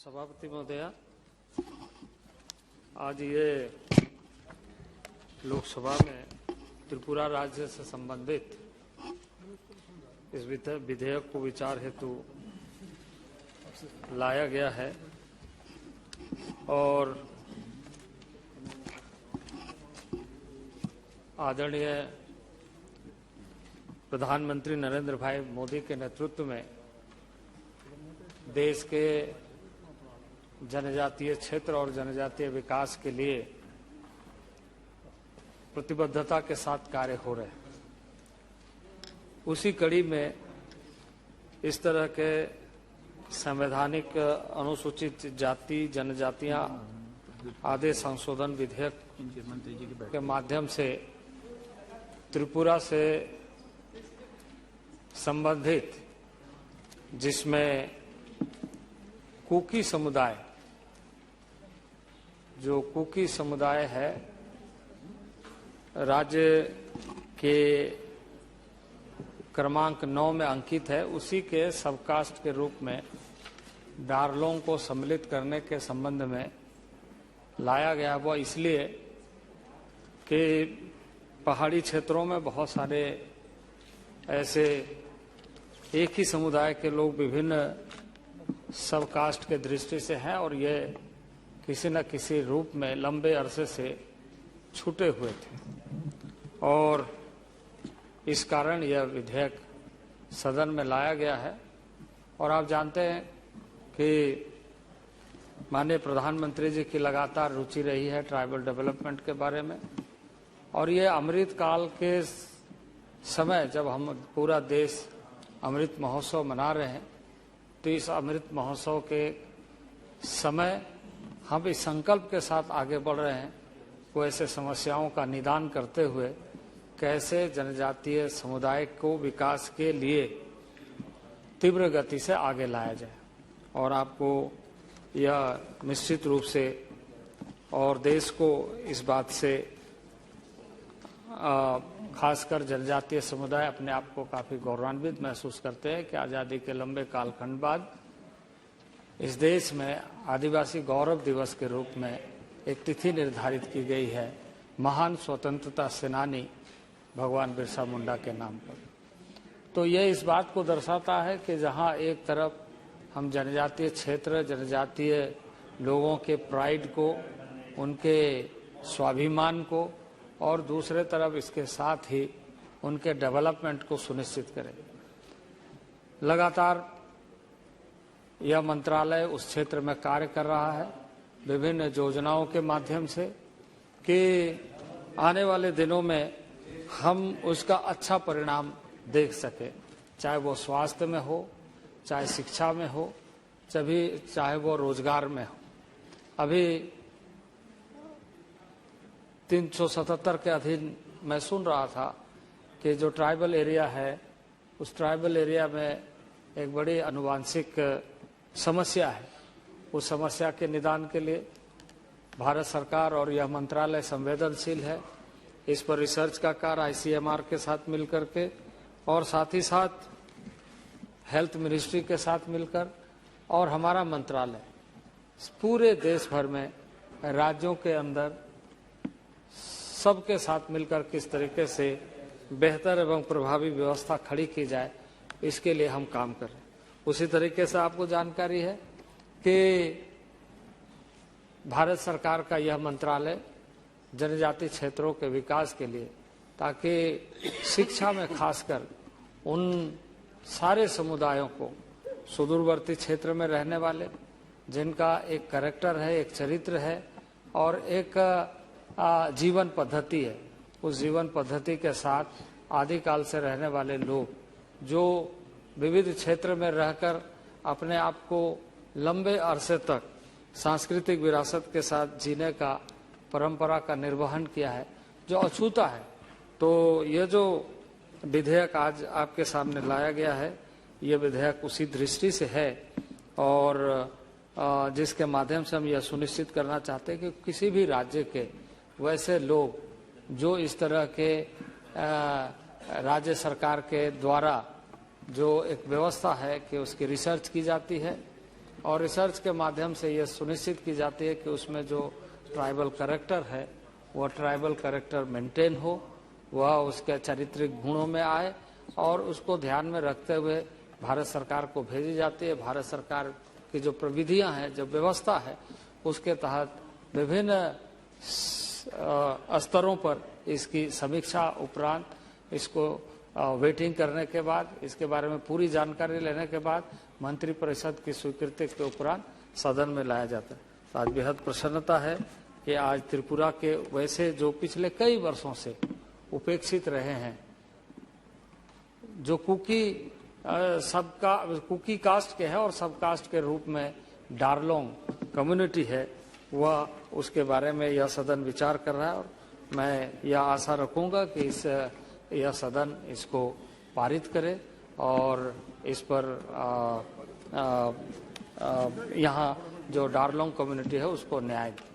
सभापति महोदय, आज ये लोकसभा में त्रिपुरा राज्य से संबंधित इस विधेयक को विचार हेतु लाया गया है और आदरणीय प्रधानमंत्री नरेंद्र भाई मोदी के नेतृत्व में देश के जनजातीय क्षेत्र और जनजातीय विकास के लिए प्रतिबद्धता के साथ कार्य हो रहे हैं। उसी कड़ी में इस तरह के संवैधानिक अनुसूचित जाति जनजातियां आदि संशोधन विधेयक के माध्यम से त्रिपुरा से संबंधित, जिसमें कुकी समुदाय, जो कुकी समुदाय है राज्य के क्रमांक 9 में अंकित है, उसी के सबकास्ट के रूप में डारलोंग को सम्मिलित करने के संबंध में लाया गया। वो इसलिए कि पहाड़ी क्षेत्रों में बहुत सारे ऐसे एक ही समुदाय के लोग विभिन्न सब कास्ट के दृष्टि से हैं और ये किसी न किसी रूप में लंबे अरसे से छूटे हुए थे और इस कारण यह विधेयक सदन में लाया गया है। और आप जानते हैं कि माननीय प्रधानमंत्री जी की लगातार रुचि रही है ट्राइबल डेवलपमेंट के बारे में, और ये अमृत काल के समय जब हम पूरा देश अमृत महोत्सव मना रहे हैं, तो इस अमृत महोत्सव के समय हम इस संकल्प के साथ आगे बढ़ रहे हैं को ऐसे समस्याओं का निदान करते हुए कैसे जनजातीय समुदाय को विकास के लिए तीव्र गति से आगे लाया जाए। और आपको यह निश्चित रूप से और देश को इस बात से खासकर जनजातीय समुदाय अपने आप को काफी गौरवान्वित महसूस करते हैं कि आज़ादी के लंबे कालखंड बाद इस देश में आदिवासी गौरव दिवस के रूप में एक तिथि निर्धारित की गई है महान स्वतंत्रता सेनानी भगवान बिरसा मुंडा के नाम पर। तो यह इस बात को दर्शाता है कि जहां एक तरफ हम जनजातीय क्षेत्र, जनजातीय लोगों के प्राइड को, उनके स्वाभिमान को, और दूसरे तरफ इसके साथ ही उनके डेवलपमेंट को सुनिश्चित करें। लगातार यह मंत्रालय उस क्षेत्र में कार्य कर रहा है विभिन्न योजनाओं के माध्यम से कि आने वाले दिनों में हम उसका अच्छा परिणाम देख सके, चाहे वो स्वास्थ्य में हो, चाहे शिक्षा में हो, चाहे वो रोजगार में हो। अभी 377 के अधीन मैं सुन रहा था कि जो ट्राइबल एरिया है, उस ट्राइबल एरिया में एक बड़ी आनुवांशिक समस्या है। उस समस्या के निदान के लिए भारत सरकार और यह मंत्रालय संवेदनशील है। इस पर रिसर्च का कार्य ICMR के साथ मिलकर के और साथ ही साथ हेल्थ मिनिस्ट्री के साथ मिलकर और हमारा मंत्रालय पूरे देश भर में राज्यों के अंदर सबके साथ मिलकर किस तरीके से बेहतर एवं प्रभावी व्यवस्था खड़ी की जाए, इसके लिए हम काम कर रहे हैं। उसी तरीके से आपको जानकारी है कि भारत सरकार का यह मंत्रालय जनजातीय क्षेत्रों के विकास के लिए, ताकि शिक्षा में खासकर उन सारे समुदायों को, सुदूरवर्ती क्षेत्र में रहने वाले जिनका एक कैरेक्टर है, एक चरित्र है और एक जीवन पद्धति है, उस जीवन पद्धति के साथ आदिकाल से रहने वाले लोग जो विविध क्षेत्र में रहकर अपने आप को लंबे अरसे तक सांस्कृतिक विरासत के साथ जीने का, परंपरा का निर्वहन किया है, जो अछूता है। तो ये जो विधेयक आज आपके सामने लाया गया है, ये विधेयक उसी दृष्टि से है और जिसके माध्यम से हम यह सुनिश्चित करना चाहते हैं कि किसी भी राज्य के वैसे लोग जो इस तरह के राज्य सरकार के द्वारा जो एक व्यवस्था है कि उसकी रिसर्च की जाती है और रिसर्च के माध्यम से ये सुनिश्चित की जाती है कि उसमें जो ट्राइबल कैरेक्टर है वह ट्राइबल कैरेक्टर मेंटेन हो, वह उसके चारित्रिक गुणों में आए, और उसको ध्यान में रखते हुए भारत सरकार को भेजी जाती है। भारत सरकार की जो प्रविधियां हैं, जो व्यवस्था है, उसके तहत विभिन्न स्तरों पर इसकी समीक्षा उपरांत इसको वेटिंग करने के बाद, इसके बारे में पूरी जानकारी लेने के बाद मंत्रिपरिषद की स्वीकृति के उपरांत सदन में लाया जाता है। तो आज बेहद प्रसन्नता है कि आज त्रिपुरा के वैसे जो पिछले कई वर्षों से उपेक्षित रहे हैं, जो कुकी कास्ट के है और सब कास्ट के रूप में डारलोंग कम्युनिटी है, वह उसके बारे में यह सदन विचार कर रहा है। और मैं यह आशा रखूंगा कि यह सदन इसको पारित करे और इस पर यहाँ जो डारलोंग कम्युनिटी है उसको न्याय दे।